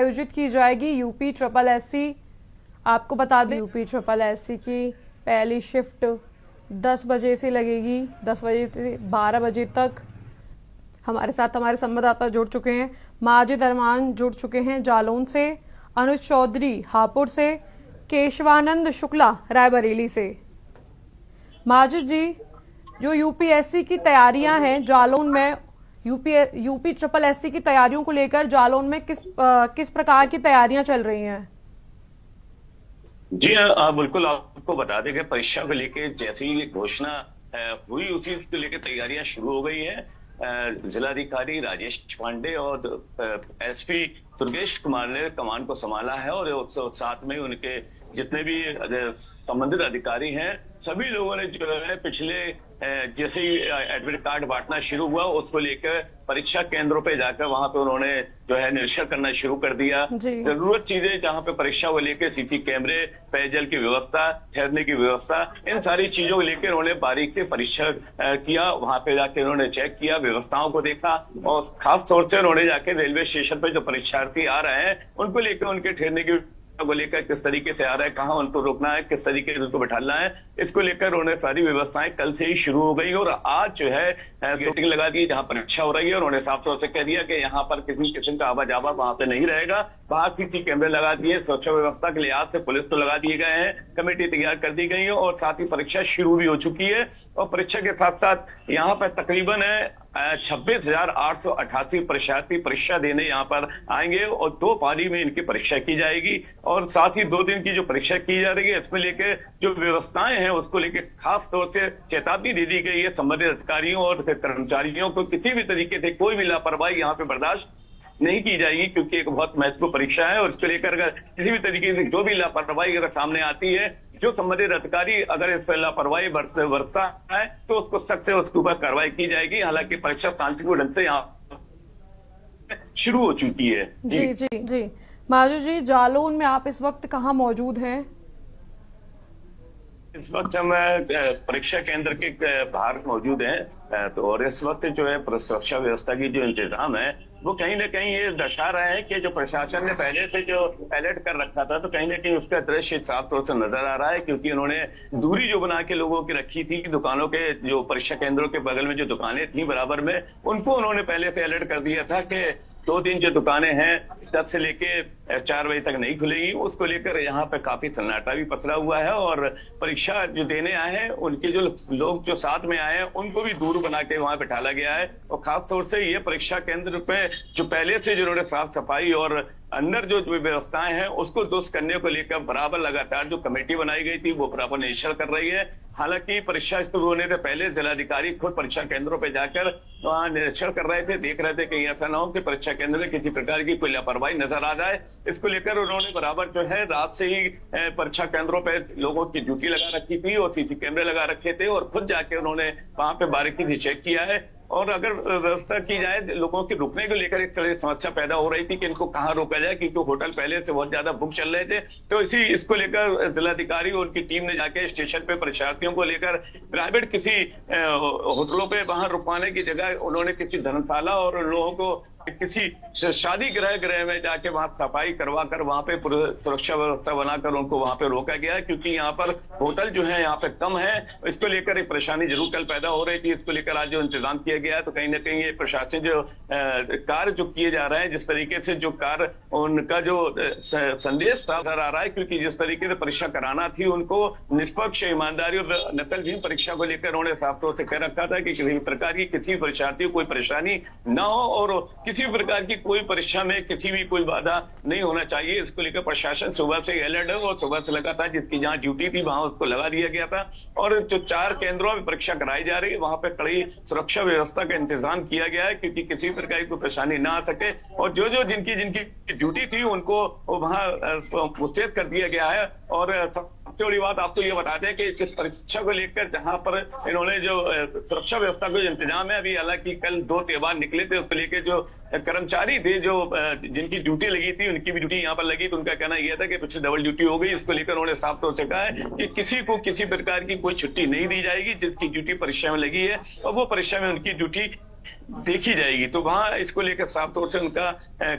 आयोजित की जाएगी यूपी ट्रिपल एससी। आपको बता दें यूपी ट्रिपल एससी की पहली शिफ्ट 10 बजे से लगेगी, 10 बजे से 12 बजे तक। हमारे साथ हमारे संवाददाता जुड़ चुके हैं। माजिद अरमान जुड़ चुके हैं जालौन से, अनुज चौधरी हापुड़ से, केशवानंद शुक्ला रायबरेली से। माजिद जी, जो यूपीएससी की तैयारियां हैं जालौन में, यूपी ट्रिपल एससी की तैयारियों को लेकर जालौन में किस प्रकार की तैयारियां चल रही हैं? जी हाँ, बिल्कुल आपको बता दें कि परीक्षा को लेकर जैसे ही घोषणा हुई उसी को लेकर तैयारियां शुरू हो गई हैं। जिलाधिकारी राजेश पांडे और एसपी दुर्गेश कुमार ने कमान को संभाला है और साथ में उनके जितने भी संबंधित अधिकारी हैं सभी लोगों ने जो है पिछले जैसे ही एडमिट कार्ड बांटना शुरू हुआ उसको लेकर परीक्षा केंद्रों पे जाकर वहां पे उन्होंने जो है निरीक्षण करना शुरू कर दिया। जरूरत चीजें जहां पे परीक्षा को लेकर सीसी कैमरे, पेयजल की व्यवस्था, ठहरने की व्यवस्था, इन सारी चीजों को लेकर उन्होंने बारीक से परीक्षण किया। वहां पे जाके उन्होंने चेक किया, व्यवस्थाओं को देखा और खास तौर से उन्होंने जाके रेलवे स्टेशन पे जो परीक्षार्थी आ रहे हैं उनको लेकर उनके ठहरने की को लेकर किस तरीके से आ रहा है, कहाँ उनको रोकना है, किस तरीके से उनको बैठाना है, इसको लेकर उन्होंने सारी व्यवस्थाएं कल से ही शुरू हो गई और आज जो है शूटिंग लगा दी जहां परीक्षा हो रही है। उन्होंने साफ तौर से कह दिया कि यहाँ पर किसी किस्म का आवाजावा वहां पे नहीं रहेगा। बाहर सीसी कैमरे लगा दिए, सुरक्षा व्यवस्था के लिहाज से पुलिस को लगा दिए गए हैं, कमेटी तैयार कर दी गई है और साथ ही परीक्षा शुरू भी हो चुकी है। और परीक्षा के साथ साथ यहाँ पर तकरीबन 26,888 परीक्षार्थी परीक्षा देने यहाँ पर आएंगे और 2 पारी में इनकी परीक्षा की जाएगी और साथ ही 2 दिन की जो परीक्षा की जा रही है इसमें लेके जो व्यवस्थाएं हैं उसको लेके खास तौर से चेतावनी दे दी गई है संबंधित अधिकारियों और कर्मचारियों को किसी भी तरीके से कोई भी लापरवाही यहाँ पे बर्दाश्त नहीं की जाएगी क्योंकि एक बहुत महत्वपूर्ण परीक्षा है और इसको लेकर अगर किसी भी तरीके से जो भी लापरवाही अगर सामने आती है, जो संबंधित अधिकारी अगर इस पर लापरवाही बरतता है तो उसको सख्त से उसके ऊपर कार्रवाई की जाएगी। हालांकि परीक्षा शांतिपूर्ण ढंग से यहाँ शुरू हो चुकी है। जी जी जी माजू जी, जालौन में आप इस वक्त कहाँ मौजूद हैं? इस वक्त हम परीक्षा केंद्र के बाहर मौजूद हैं तो और इस वक्त जो है सुरक्षा व्यवस्था की जो इंतजाम है वो कहीं ना कहीं ये दर्शा रहे हैं कि जो प्रशासन ने पहले से जो अलर्ट कर रखा था तो कहीं ना कहीं उसका दृश्य साफ तौर से नजर आ रहा है क्योंकि उन्होंने दूरी जो बना के लोगों की रखी थी दुकानों के, जो परीक्षा केंद्रों के बगल में जो दुकानें थी बराबर में, उनको उन्होंने पहले से अलर्ट कर दिया था कि 2 दिन जो दुकानें हैं 10 से लेके 4 बजे तक नहीं खुलेगी। उसको लेकर यहाँ पे काफी सन्नाटा भी पसरा हुआ है और परीक्षा जो देने आए हैं उनके जो लोग जो साथ में आए हैं उनको भी दूर बना के वहां बैठाला गया है और खास तौर से ये परीक्षा केंद्र पे जो पहले से जिन्होंने साफ सफाई और अंदर जो व्यवस्थाएं हैं उसको दुरुस्त करने को लेकर बराबर लगातार जो कमेटी बनाई गई थी वो बराबर निरीक्षण कर रही है। हालांकि परीक्षा शुरू होने से पहले जिलाधिकारी खुद परीक्षा केंद्रों पर जाकर वहां निरीक्षण कर रहे थे, देख रहे थे कहीं ऐसा ना हो कि परीक्षा केंद्र में किसी प्रकार की कोई लापरवाही नजर आ जाए। इसको लेकर उन्होंने बराबर जो है रात से ही परीक्षा केंद्रों पर लोगों की ड्यूटी लगा रखी थी और सीसी कैमरे लगा रखे थे और खुद जाके उन्होंने वहां पे बारीकी से चेक किया है। और अगर व्यवस्था की जाए लोगों के रुकने को लेकर एक तरह समस्या पैदा हो रही थी कि इनको कहाँ रोका जाए क्योंकि होटल पहले से बहुत ज्यादा बुक चल रहे थे, तो इसको लेकर जिलाधिकारी और उनकी टीम ने जाके स्टेशन पे परीक्षार्थियों को लेकर प्राइवेट किसी होटलों पे वहां रुकवाने की जगह उन्होंने किसी धर्मशाला और लोगों को किसी शादी गृह में जाके वहां सफाई करवा कर वहां पे सुरक्षा व्यवस्था बनाकर उनको वहां पे रोका गया है क्योंकि यहाँ पर होटल जो है यहाँ पे कम है। इसको लेकर एक परेशानी जरूर कल पैदा हो रही थी। इसको लेकर आज जो इंतजाम किया गया है तो कहीं ना कहीं ये प्रशासन जो कार्य जो किए जा रहे हैं जिस तरीके से जो कार्य उनका जो संदेश नजर आ रहा है क्योंकि जिस तरीके से परीक्षा कराना थी उनको निष्पक्ष, ईमानदारी और नकलहीन परीक्षा को लेकर उन्होंने साफ तौर से कह रखा था कि किसी प्रकार की किसी परीक्षार्थी को कोई परेशानी न हो और किसी प्रकार की कोई परीक्षा में किसी भी कोई बाधा नहीं होना चाहिए। इसको लेकर प्रशासन सुबह से अलर्ट है और सुबह से लगा था जिसकी जहां ड्यूटी थी वहां उसको लगा दिया गया था और जो 4 केंद्रों में परीक्षा कराई जा रही है वहां पे कड़ी सुरक्षा व्यवस्था का इंतजाम किया गया है क्योंकि किसी प्रकार की कोई परेशानी ना आ सके और जो जिनकी ड्यूटी थी उनको वहां मुस्तैद कर दिया गया है। और सबसे बड़ी बात आपको ये बताते हैं कि इस परीक्षा को लेकर जहां पर इन्होंने जो सुरक्षा व्यवस्था का जो इंतजाम है, अभी हालांकि कल 2 त्योहार निकले थे उसको लेकर जो कर्मचारी थे जो जिनकी ड्यूटी लगी थी उनकी भी ड्यूटी यहाँ पर लगी तो उनका कहना यह था कि पिछले डबल ड्यूटी हो गई। इसको लेकर उन्होंने साफ तौर से कहा है कि किसी को किसी प्रकार की कोई छुट्टी नहीं दी जाएगी जिसकी ड्यूटी परीक्षा में लगी है और वो परीक्षा में उनकी ड्यूटी देखी जाएगी। तो वहां इसको लेकर साफ तौर से उनका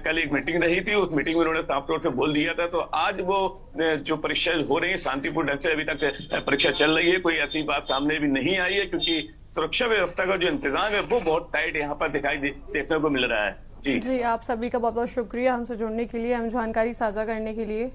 कल एक मीटिंग रही थी, उस मीटिंग में उन्होंने साफ तौर से बोल दिया था। तो आज वो जो परीक्षा हो रही है शांतिपूर्ण ढंग से अभी तक परीक्षा चल रही है, कोई ऐसी बात सामने भी नहीं आई है, क्योंकि सुरक्षा व्यवस्था का जो इंतजाम है वो बहुत टाइट यहाँ पर देखने को मिल रहा है। जी जी, आप सभी का बहुत बहुत शुक्रिया हमसे जुड़ने के लिए, हम जानकारी साझा करने के लिए।